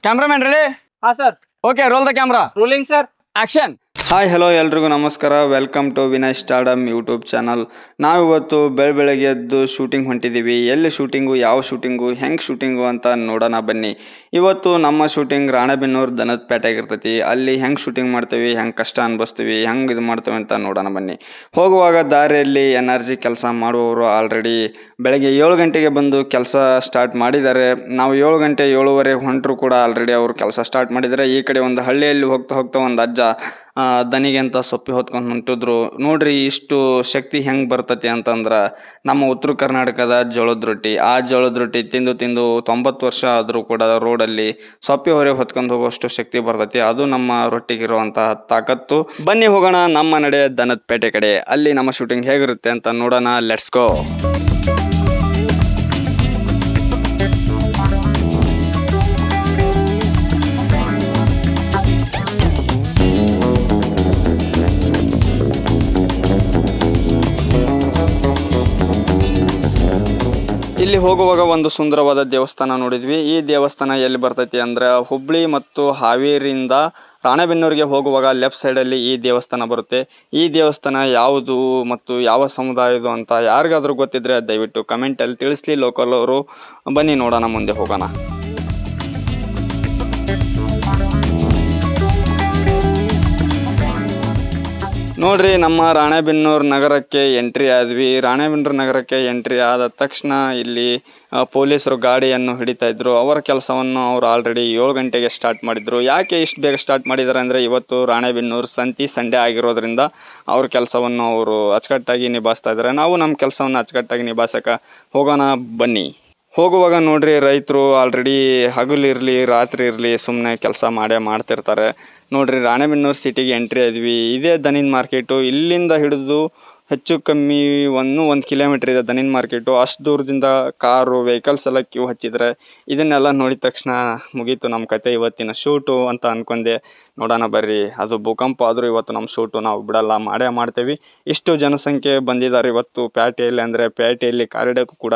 Cameraman ready? ಹಾ sir. Okay, roll the camera. Rolling sir. Action. Hi hello ಎಲ್ರಿಗೂ ನಮಸ್ಕಾರ. Welcome to Vinay stardom YouTube channel. ನಾವಿವತ್ತು ಬೆಳಗ್ಗೆ ಎದ್ದು ಶೂಟಿಂಗ್ ಹೊಂಟಿದ್ದೀವಿ. ಎಲ್ಲಿ ಶೂಟಿಂಗು, ಯಾವ ಶೂಟಿಂಗು, ಹೆಂಗೆ ಶೂಟಿಂಗು ಅಂತ ನೋಡೋಣ ಬನ್ನಿ. ಇವತ್ತು ನಮ್ಮ ಶೂಟಿಂಗ್ ರಾಣೆಬೆನ್ನೂರು ದನದ ಪೇಟೆಗಿರ್ತೈತಿ. ಅಲ್ಲಿ ಹೆಂಗೆ ಶೂಟಿಂಗ್ ಮಾಡ್ತೀವಿ, ಹೆಂಗೆ ಕಷ್ಟ ಅನ್ಭವಿಸ್ತೀವಿ, ಹೆಂಗೆ ಇದು ಮಾಡ್ತೀವಿ ಅಂತ ನೋಡೋಣ ಬನ್ನಿ. ಹೋಗುವಾಗ ದಾರಿಯಲ್ಲಿ ಎನರ್ಜಿ ಕೆಲಸ ಮಾಡುವವರು ಆಲ್ರೆಡಿ ಬೆಳಗ್ಗೆ 7 ಗಂಟೆಗೆ ಬಂದು ಕೆಲಸ ಸ್ಟಾರ್ಟ್ ಮಾಡಿದ್ದಾರೆ. ನಾವು 7 ಗಂಟೆ 7:15 ಹೊಂಟರು ಕೂಡ ಆಲ್ರೆಡಿ ಅವರು ಕೆಲಸ ಸ್ಟಾರ್ಟ್ ಮಾಡಿದ್ದಾರೆ. ಈ ಕಡೆ ಒಂದು ಹಳ್ಳಿಯಲ್ಲಿ ಹೋಗ್ತಾ ಒಂದು ಅಜ್ಜ ದನಿಗೆ ಅಂತ ಸೊಪ್ಪಿ ಹೊತ್ಕೊಂಡು ಹೊಂಟಿದ್ರು. ನೋಡ್ರಿ ಇಷ್ಟು ಶಕ್ತಿ ಹೆಂಗೆ ಬರ್ತತಿ ಅಂತಂದ್ರೆ ನಮ್ಮ ಉತ್ತರ ಕರ್ನಾಟಕದ ಜೋಳದ ರೊಟ್ಟಿ. ಆ ಜೋಳದ ರೊಟ್ಟಿ ತಿಂದು 90 ವರ್ಷ ಆದರೂ ಕೂಡ ರೋಡಲ್ಲಿ ಸೊಪ್ಪಿ ಹೊರೆ ಹೊತ್ಕೊಂಡು ಹೋಗೋಷ್ಟು ಶಕ್ತಿ ಬರ್ತೈತಿ. ಅದು ನಮ್ಮ ರೊಟ್ಟಿಗಿರುವಂತಹ ತಾಕತ್ತು. ಬನ್ನಿ ಹೋಗೋಣ ನಮ್ಮ ನಡೆ ದನದ ಪೇಟೆ ಕಡೆ. ಅಲ್ಲಿ ನಮ್ಮ ಶೂಟಿಂಗ್ ಹೇಗಿರುತ್ತೆ ಅಂತ ನೋಡೋಣ. Let's go. ಇಲ್ಲಿ ಹೋಗುವಾಗ ಒಂದು ಸುಂದರವಾದ ದೇವಸ್ಥಾನ ನೋಡಿದ್ವಿ. ಈ ದೇವಸ್ಥಾನ ಎಲ್ಲಿ ಬರ್ತೈತಿ ಅಂದ್ರೆ ಹುಬ್ಳಿ ಮತ್ತು ಹಾವೇರಿಯಿಂದ ರಾಣೆಬೆನ್ನೂರಿಗೆ ಹೋಗುವಾಗ ಲೆಫ್ಟ್ ಸೈಡಲ್ಲಿ ಈ ದೇವಸ್ಥಾನ ಬರುತ್ತೆ. ಈ ದೇವಸ್ಥಾನ ಯಾವುದು ಮತ್ತು ಯಾವ ಸಮುದಾಯದು ಅಂತ ಯಾರಿಗಾದ್ರೂ ಗೊತ್ತಿದ್ರೆ ದಯವಿಟ್ಟು ಕಮೆಂಟಲ್ಲಿ ತಿಳಿಸ್ಲಿ ಲೋಕಲ್ ಅವರು. ಬನ್ನಿ ನೋಡೋಣ, ಮುಂದೆ ಹೋಗೋಣ. ನೋಡ್ರಿ, ನಮ್ಮ ರಾಣೆಬೆನ್ನೂರು ನಗರಕ್ಕೆ ಎಂಟ್ರಿ ಆದ್ವಿ. ರಾಣೆಬೆನ್ನೂರು ನಗರಕ್ಕೆ ಎಂಟ್ರಿ ಆದ ತಕ್ಷಣ ಇಲ್ಲಿ ಪೊಲೀಸರು ಗಾಡಿಯನ್ನು ಹಿಡಿತಾ ಇದ್ರು. ಅವರ ಕೆಲಸವನ್ನು ಅವರು ಆಲ್ರೆಡಿ 7 ಗಂಟೆಗೆ ಸ್ಟಾರ್ಟ್ ಮಾಡಿದ್ರು. ಯಾಕೆ ಇಷ್ಟು ಬೇಗ ಸ್ಟಾರ್ಟ್ ಮಾಡಿದ್ದಾರೆ ಅಂದರೆ ಇವತ್ತು ರಾಣೆಬೆನ್ನೂರು ಸಂಡೆ ಆಗಿರೋದ್ರಿಂದ ಅವ್ರ ಕೆಲಸವನ್ನು ಅವರು ಅಚ್ಚುಕಟ್ಟಾಗಿ ನಿಭಾಯಿಸ್ತಾ ಇದ್ದಾರೆ. ನಾವು ನಮ್ಮ ಕೆಲಸವನ್ನು ಅಚ್ಚುಕಟ್ಟಾಗಿ ನಿಭಾಯಿಸಕ್ಕೆ ಹೋಗೋಣ ಬನ್ನಿ. ಹೋಗುವಾಗ ನೋಡ್ರಿ, ರೈತರು ಆಲ್ರೆಡಿ ಹಗಲಿರಲಿ ರಾತ್ರಿ ಇರಲಿ ಸುಮ್ಮನೆ ಕೆಲಸ ಮಾಡ್ತಿರ್ತಾರೆ. ನೋಡ್ರಿ, ರಾಣೆಬೆನ್ನೂರು ಸಿಟಿಗೆ ಎಂಟ್ರಿ ಆದ್ವಿ. ಇದೇ ದನಿನ್ ಮಾರ್ಕೆಟು. ಇಲ್ಲಿಂದ ಹಿಡಿದು ಹೆಚ್ಚು ಕಮ್ಮಿ 1 ಕಿಲೋಮೀಟ್ರ್ ಇದೆ ದನಿನ್ ಮಾರ್ಕೆಟು. ಅಷ್ಟು ದೂರದಿಂದ ಕಾರು ವೆಹಿಕಲ್ಸ್ ಎಲ್ಲ ಕ್ಯೂ ಹಚ್ಚಿದ್ರೆ ಇದನ್ನೆಲ್ಲ ನೋಡಿದ ತಕ್ಷಣ ಮುಗೀತು ನಮ್ಮ ಕತೆ, ಇವತ್ತಿನ ಶೂಟು ಅಂತ ಅನ್ಕೊಂಡೆ. ನೋಡೋಣ ಬರ್ರಿ. ಅದು ಭೂಕಂಪ ಆದರೂ ಇವತ್ತು ನಮ್ಮ ಶೂಟು ನಾವು ಬಿಡಲ್ಲ, ಮಾಡ್ತೇವೆ. ಇಷ್ಟು ಜನಸಂಖ್ಯೆ ಬಂದಿದ್ದಾರೆ ಇವತ್ತು ಪೇಟೆಯಲ್ಲಿ. ಅಂದರೆ ಪೇಟೆಯಲ್ಲಿ ಕಾಲಿಡೋಕ್ಕೂ ಕೂಡ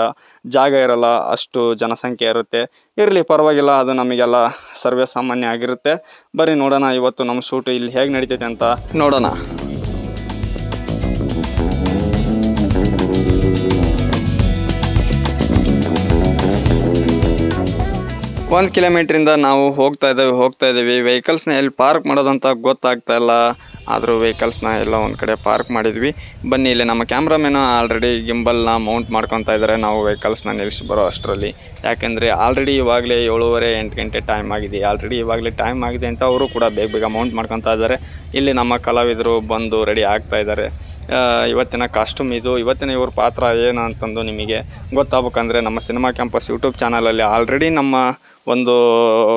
ಜಾಗ ಇರಲ್ಲ, ಅಷ್ಟು ಜನಸಂಖ್ಯೆ ಇರುತ್ತೆ. ಇರಲಿ, ಪರವಾಗಿಲ್ಲ, ಅದು ನಮಗೆಲ್ಲ ಸರ್ವೇ ಸಾಮಾನ್ಯ ಆಗಿರುತ್ತೆ. ಬರ್ರಿ ನೋಡೋಣ ಇವತ್ತು ನಮ್ಮ ಶೂಟು ಇಲ್ಲಿ ಹೇಗೆ ನಡೀತೈತೆ ಅಂತ ನೋಡೋಣ. 1 ಕಿಲೋಮೀಟ್ರಿಂದ ನಾವು ಹೋಗ್ತಾ ಇದ್ದೀವಿ. ವೆಹಿಕಲ್ಸ್ನ ಎಲ್ಲಿ ಪಾರ್ಕ್ ಮಾಡೋದಂತ ಗೊತ್ತಾಗ್ತಾ ಇಲ್ಲ. ಆದರೂ ವೆಹಿಕಲ್ಸ್ನ ಎಲ್ಲ ಒಂದು ಕಡೆ ಪಾರ್ಕ್ ಮಾಡಿದ್ವಿ. ಬನ್ನಿ, ಇಲ್ಲಿ ನಮ್ಮ ಕ್ಯಾಮ್ರಾಮನ್ ಆಲ್ರೆಡಿ ಗಿಂಬಲ್ನ ಮೌಂಟ್ ಮಾಡ್ಕೊತಾ ಇದ್ದಾರೆ. ನಾವು ವೆಹಿಕಲ್ಸ್ನ ನಿಲ್ಲಿಸಿ ಬರೋ ಅಷ್ಟರಲ್ಲಿ, ಯಾಕೆಂದರೆ ಆಲ್ರೆಡಿ ಇವಾಗಲೇ 7:30 8 ಗಂಟೆ ಟೈಮ್ ಆಗಿದೆ. ಇವಾಗಲೇ ಟೈಮ್ ಆಗಿದೆ ಅಂತ ಅವರು ಕೂಡ ಬೇಗ ಮೌಂಟ್ ಮಾಡ್ಕೊತಾ ಇದ್ದಾರೆ. ಇಲ್ಲಿ ನಮ್ಮ ಕಲಾವಿದರು ಬಂದು ರೆಡಿ ಆಗ್ತಾ ಇದ್ದಾರೆ. ಇವತ್ತಿನ ಕಾಸ್ಟ್ಯೂಮ್ ಇದು. ಇವತ್ತಿನ ಇವ್ರ ಪಾತ್ರ ಏನು ಅಂತಂದು ನಿಮಗೆ ಗೊತ್ತಾಗಬೇಕಂದ್ರೆ ನಮ್ಮ ಸಿನಿಮಾ ಕ್ಯಾಂಪಸ್ ಯೂಟ್ಯೂಬ್ ಚಾನಲಲ್ಲಿ ಆಲ್ರೆಡಿ ನಮ್ಮ ಒಂದು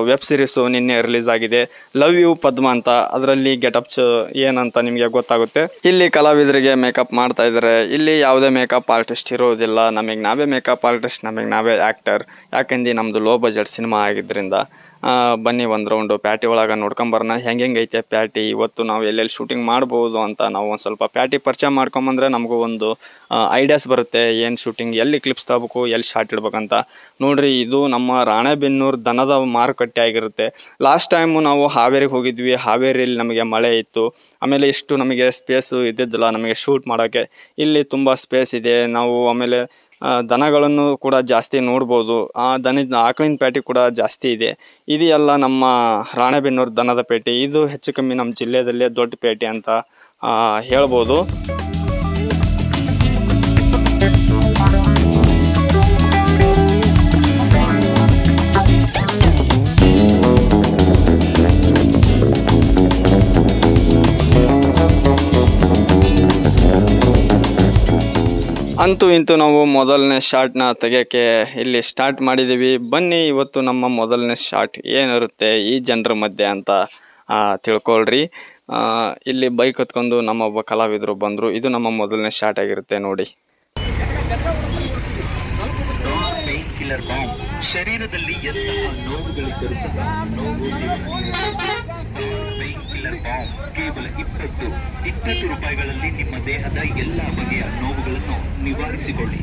ವೆಬ್ ಸೀರೀಸು ನಿನ್ನೆ ರಿಲೀಸ್ ಆಗಿದೆ, ಲವ್ ಯು ಪದ್ಮ ಅಂತ. ಅದರಲ್ಲಿ ಗೆಟಪ್ಸ್ ಏನಂತ ನಿಮಗೆ ಗೊತ್ತಾಗುತ್ತೆ. ಇಲ್ಲಿ ಕಲಾವಿದರಿಗೆ ಮೇಕಪ್ ಮಾಡ್ತಾ ಇದ್ದಾರೆ. ಇಲ್ಲಿ ಯಾವುದೇ ಮೇಕಪ್ ಆರ್ಟಿಸ್ಟ್ ಇರೋದಿಲ್ಲ. ನಮಗೆ ನಾವೇ ಮೇಕಪ್ ಆರ್ಟಿಸ್ಟ್, ನಮಗೆ ನಾವೇ ಆ್ಯಕ್ಟರ್. ಯಾಕೆಂದ್ರೆ ನಮ್ಮದು ಲೋ ಬಜೆಟ್ ಸಿನಿಮಾ ಆಗಿದ್ದರಿಂದ. ಬನ್ನಿ ಒಂದು ರೌಂಡು ಪ್ಯಾಟಿ ಒಳಗೆ ನೋಡ್ಕೊಂಬರೋಣ ಹೆಂಗೆ ಐತೆ ಪ್ಯಾಟಿ. ಇವತ್ತು ನಾವು ಎಲ್ಲೆಲ್ಲಿ ಶೂಟಿಂಗ್ ಮಾಡ್ಬೋದು ಅಂತ ನಾವು ಒಂದು ಸ್ವಲ್ಪ ಪ್ಯಾಟಿ ಪರಿಚಯ ಮಾಡ್ಕೊಂಬಂದ್ರೆ ನಮಗೂ ಒಂದು ಐಡಿಯಾಸ್ ಬರುತ್ತೆ. ಏನು ಶೂಟಿಂಗ್, ಎಲ್ಲಿ ಕ್ಲಿಪ್ಸ್ ತಗೋಬೇಕು, ಎಲ್ಲಿ ಶಾರ್ಟ್ ಇಡ್ಬೇಕಂತ. ನೋಡ್ರಿ, ಇದು ನಮ್ಮ ರಾಣೆಬೆನ್ನೂರು ದನದ ಮಾರುಕಟ್ಟೆ ಆಗಿರುತ್ತೆ. ಲಾಸ್ಟ್ ಟೈಮು ನಾವು ಹಾವೇರಿಗೆ ಹೋಗಿದ್ವಿ. ಹಾವೇರಿಯಲ್ಲಿ ನಮಗೆ ಮಳೆ ಇತ್ತು. ಆಮೇಲೆ ಇಷ್ಟು ನಮಗೆ ಸ್ಪೇಸು ಇದ್ದಿದ್ದಿಲ್ಲ ನಮಗೆ ಶೂಟ್ ಮಾಡೋಕ್ಕೆ. ಇಲ್ಲಿ ತುಂಬ ಸ್ಪೇಸ್ ಇದೆ. ನಾವು ಆಮೇಲೆ ದನಗಳನ್ನು ಕೂಡ ಜಾಸ್ತಿ ನೋಡ್ಬೋದು. ಆಕಳಿನ ಪೇಟೆ ಕೂಡ ಜಾಸ್ತಿ ಇದೆ. ಇದು ಎಲ್ಲ ನಮ್ಮ ರಾಣೆಬೆನ್ನೂರು ದನದ ಪೇಟೆ. ಇದು ಹೆಚ್ಚು ಕಮ್ಮಿ ನಮ್ಮ ಜಿಲ್ಲೆಯಲ್ಲೇ ದೊಡ್ಡ ಪೇಟೆ ಅಂತ ಹೇಳ್ಬೋದು. ಅಂತೂ ಇಂತೂ ನಾವು ಮೊದಲನೇ ಶಾರ್ಟ್ನ ತೆಗೆಯೋಕ್ಕೆ ಇಲ್ಲಿ ಸ್ಟಾರ್ಟ್ ಮಾಡಿದ್ದೀವಿ. ಬನ್ನಿ ಇವತ್ತು ನಮ್ಮ ಮೊದಲನೇ ಶಾರ್ಟ್ ಏನಿರುತ್ತೆ ಈ ಜನರ ಮಧ್ಯೆ ಅಂತ ತಿಳ್ಕೊಳ್ರಿ. ಇಲ್ಲಿ ಬೈಕ್ ಹತ್ಕೊಂಡು ನಮ್ಮೊಬ್ಬ ಕಲಾವಿದರು ಬಂದರು. ಇದು ನಮ್ಮ ಮೊದಲನೇ ಶಾರ್ಟ್ ಆಗಿರುತ್ತೆ ನೋಡಿ. ಶರೀರದಲ್ಲಿ ಎಂತಹ ನೋವುಗಳಿದ್ದರೂ ಸಹ ನೋವು ಪೇನ್ ಕಿಲ್ಲರ್ ಬಾಂಬ್ ಕೇವಲ 20 ರೂಪಾಯಿಗಳಲ್ಲಿ ನಿಮ್ಮ ದೇಹದ ಎಲ್ಲ ಬಗೆಯ ನೋವುಗಳನ್ನು ನಿವಾರಿಸಿಕೊಳ್ಳಿ.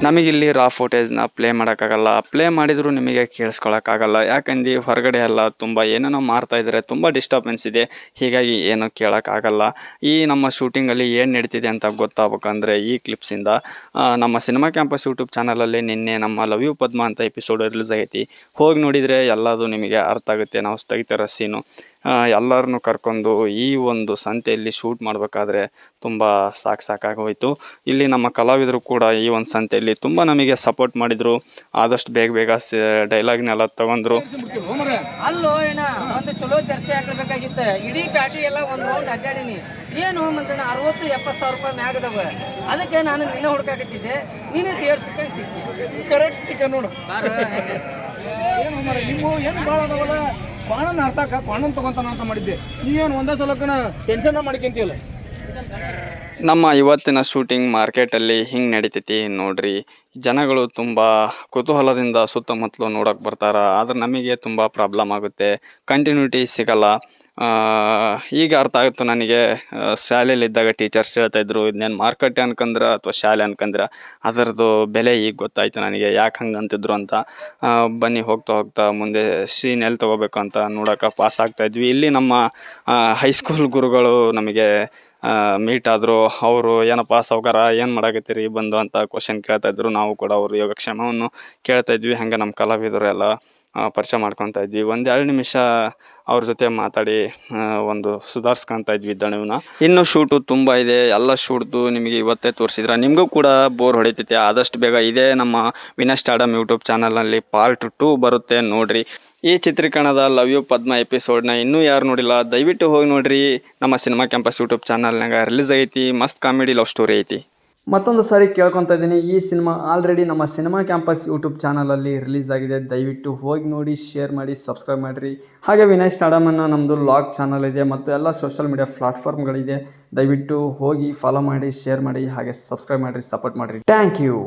ನಮಗಿಲ್ಲಿ ರಾ ಫುಟೇಜ್ನ ಪ್ಲೇ ಮಾಡೋಕ್ಕಾಗಲ್ಲ, ಪ್ಲೇ ಮಾಡಿದರೂ ನಿಮಗೆ ಕೇಳಿಸ್ಕೊಳಕ್ಕಾಗಲ್ಲ. ಯಾಕಂದ್ರೆ ಹೊರಗಡೆ ಎಲ್ಲ ತುಂಬ ಏನೇನೋ ಮಾಡ್ತಾ ಇದ್ದಾರೆ, ತುಂಬ ಡಿಸ್ಟರ್ಬೆನ್ಸ್ ಇದೆ, ಹೀಗಾಗಿ ಏನು ಕೇಳೋಕ್ಕಾಗಲ್ಲ. ಈ ನಮ್ಮ ಶೂಟಿಂಗಲ್ಲಿ ಏನು ನಡೀತಿದೆ ಅಂತ ಗೊತ್ತಾಗಬೇಕಂದ್ರೆ ಈ ಕ್ಲಿಪ್ಸಿಂದ ನಮ್ಮ ಸಿನಿಮಾ ಕ್ಯಾಂಪಸ್ ಯೂಟ್ಯೂಬ್ ಚಾನಲಲ್ಲಿ ನಿನ್ನೆ ನಮ್ಮ ಲವ್ ಯು ಪದ್ಮ ಅಂತ ಎಪಿಸೋಡ್ ರಿಲೀಸ್ ಆಗೈತಿ. ಹೋಗಿ ನೋಡಿದರೆ ಎಲ್ಲದು ನಿಮಗೆ ಅರ್ಥ ಆಗುತ್ತೆ. ನಾವು ತೆಗಿತಿರೋ ಸೀನು ಎಲ್ಲರನ್ನೂ ಕರ್ಕೊಂಡು ಈ ಒಂದು ಸಂತೆಯಲ್ಲಿ ಶೂಟ್ ಮಾಡಬೇಕಾದ್ರೆ ತುಂಬ ಸಾಕಾಗೋಯಿತು. ಇಲ್ಲಿ ನಮ್ಮ ಕಲಾವಿದರು ಕೂಡ ಈ ಒಂದು ಸಂತೆಯಲ್ಲಿ ತುಂಬ ನಮಗೆ ಸಪೋರ್ಟ್ ಮಾಡಿದರು. ಆದಷ್ಟು ಬೇಗ ಡೈಲಾಗ್ನೆಲ್ಲ ತಗೊಂಡ್ರು. ಅಲ್ಲೋ ಏನ ಒಂದು ಚಲೋ ಚರ್ಚೆ ಹಾಕಬೇಕಾಗಿತ್ತು. ಇಡೀ ಪ್ಯಾಟಿ ಎಲ್ಲ ಒಂದು ರೌಂಡ್ ಅಡ್ಡಾಡೀನಿ. ಏನು ಮಂತಣ್ಣ 60-70 ಸಾವಿರ ರೂಪಾಯಿ ಮ್ಯಾಗದವ. ಅದಕ್ಕೆ ನಾನು ನಿನ್ನೆ ಹುಡುಕಾಕತ್ತಿದ್ದೆ, ನೀನು ದೇವ್ರ ಚಿಕನ್ ಸಿಕ್ಕಿ. ಕರೆಕ್ಟ್ ಚಿಕನ್ ನೋಡು. ಏನು ನಿಮ್ಮ ಏನು ಭಾಳ ಅದಾವಲ್ಲ, ಬಾಣನ ಹಾಸಾಕ ಬಾಣನ್ ತಗೊಂತಾನ ಅಂತ ಮಾಡಿದ್ದೆ. ನೀವೇನು ಒಂದೇ ಸಲಕ್ಕನ ಟೆನ್ಷನ್ ಮಾಡ್ಕೊಂತೀವಲ್ಲ. ನಮ್ಮ ಇವತ್ತಿನ ಶೂಟಿಂಗ್ ಮಾರ್ಕೆಟಲ್ಲಿ ಹಿಂಗೆ ನಡೀತೈತಿ ನೋಡ್ರಿ. ಜನಗಳು ತುಂಬ ಕುತೂಹಲದಿಂದ ಸುತ್ತಮುತ್ತಲು ನೋಡೋಕೆ ಬರ್ತಾರೆ. ಆದ್ರೆ ನಮಗೆ ತುಂಬ ಪ್ರಾಬ್ಲಮ್ ಆಗುತ್ತೆ, ಕಂಟಿನ್ಯೂಟಿ ಸಿಗಲ್ಲ. ಈಗ ಅರ್ಥ ಆಗುತ್ತೆ ನನಗೆ. ಶಾಲೆಯಲ್ಲಿದ್ದಾಗ ಟೀಚರ್ಸ್ ಹೇಳ್ತಾಯಿದ್ರು, ಇದನ್ನೇನು ಮಾರ್ಕೆಟ್ ಅನ್ಕಂದ್ರೆ ಅಥವಾ ಶಾಲೆ ಅನ್ಕಂದ್ರೆ, ಅದರದ್ದು ಬೆಲೆ ಈಗ ಗೊತ್ತಾಯ್ತು ನನಗೆ ಯಾಕೆ ಹಂಗೆ ಅಂತಿದ್ರು ಅಂತ. ಬನ್ನಿ ಹೋಗ್ತಾ ಮುಂದೆ ಸೀನ್ ಎಲ್ಲಿ ತೊಗೋಬೇಕು ಅಂತ ನೋಡೋಕೆ ಪಾಸ್ ಆಗ್ತಾಯಿದ್ವಿ. ಇಲ್ಲಿ ನಮ್ಮ ಹೈಸ್ಕೂಲ್ ಗುರುಗಳು ನಮಗೆ ಮೀಟ್ ಆದರು. ಅವರು ಏನಪ್ಪ ಸಾವ್ಕಾರ ಏನು ಮಾಡಾಕತ್ತೀರಿ ಬಂದು ಅಂತ ಕ್ವಶನ್ ಕೇಳ್ತಾಯಿದ್ರು. ನಾವು ಕೂಡ ಅವ್ರ ಯೋಗಕ್ಷೇಮವನ್ನು ಕೇಳ್ತಾಯಿದ್ವಿ. ಹಾಗೆ ನಮ್ಮ ಕಲಾವಿದರು ಎಲ್ಲ ಪರಿಚಯ ಮಾಡ್ಕೊತಾ ಇದ್ವಿ. 1-2 ನಿಮಿಷ ಅವ್ರ ಜೊತೆ ಮಾತಾಡಿ ಒಂದು ಸುಧಾರಿಸ್ಕೊತಾ ಇದ್ವಿ ದಣಿವನ್ನ. ಇನ್ನು ಶೂಟು ತುಂಬ ಇದೆ. ಎಲ್ಲ ಶೂಟ್ದು ನಿಮಗೆ ಇವತ್ತೇ ತೋರಿಸಿದ್ರೆ ನಿಮಗೂ ಕೂಡ ಬೋರ್ ಹೊಡಿತೈತೆ. ಆದಷ್ಟು ಬೇಗ ಇದೇ ನಮ್ಮ ವಿನಯ್ ಸ್ಟಾರ್ಡಮ್ ಯೂಟ್ಯೂಬ್ ಚಾನಲಲ್ಲಿ ಪಾರ್ಟ್ 2 ಬರುತ್ತೆ ನೋಡಿರಿ. ಈ ಚಿತ್ರೀಕರಣದ ಲವ್ ಯು ಪದ್ಮ ಎಪಿಸೋಡ್ನ ಇನ್ನೂ ಯಾರು ನೋಡಿಲ್ಲ, ದಯವಿಟ್ಟು ಹೋಗಿ ನೋಡಿರಿ. ನಮ್ಮ ಸಿನಿಮಾ ಕ್ಯಾಂಪಸ್ ಯೂಟ್ಯೂಬ್ ಚಾನಲ್ನಾಗ ರಿಲೀಸ್ ಐತಿ. ಮಸ್ತ್ ಕಾಮಿಡಿ ಲವ್ ಸ್ಟೋರಿ ಐತಿ. ಮತ್ತೊಂದು ಸಾರಿ ಕೇಳ್ಕೊತಾ ಇದ್ದೀನಿ, ಈ ಸಿನಿಮಾ ಆಲ್ರೆಡಿ ನಮ್ಮ ಸಿನಿಮಾ ಕ್ಯಾಂಪಸ್ ಯೂಟ್ಯೂಬ್ ಚಾನಲಲ್ಲಿ ರಿಲೀಸ್ ಆಗಿದೆ. ದಯವಿಟ್ಟು ಹೋಗಿ ನೋಡಿ, ಶೇರ್ ಮಾಡಿ, ಸಬ್ಸ್ಕ್ರೈಬ್ ಮಾಡಿರಿ. ಹಾಗೆ ವಿನಯ್ ಸ್ಟಾರ್ಡಮ್ ಅನ್ನೋ ನಮ್ಮದು ಲಾಗ್ ಚಾನಲ್ ಇದೆ ಮತ್ತು ಎಲ್ಲ ಸೋಷಲ್ ಮೀಡಿಯಾ ಪ್ಲಾಟ್ಫಾರ್ಮ್ಗಳಿದೆ. ದಯವಿಟ್ಟು ಹೋಗಿ ಫಾಲೋ ಮಾಡಿ, ಶೇರ್ ಮಾಡಿ, ಹಾಗೆ ಸಬ್ಸ್ಕ್ರೈಬ್ ಮಾಡಿರಿ, ಸಪೋರ್ಟ್ ಮಾಡಿರಿ. Thank you.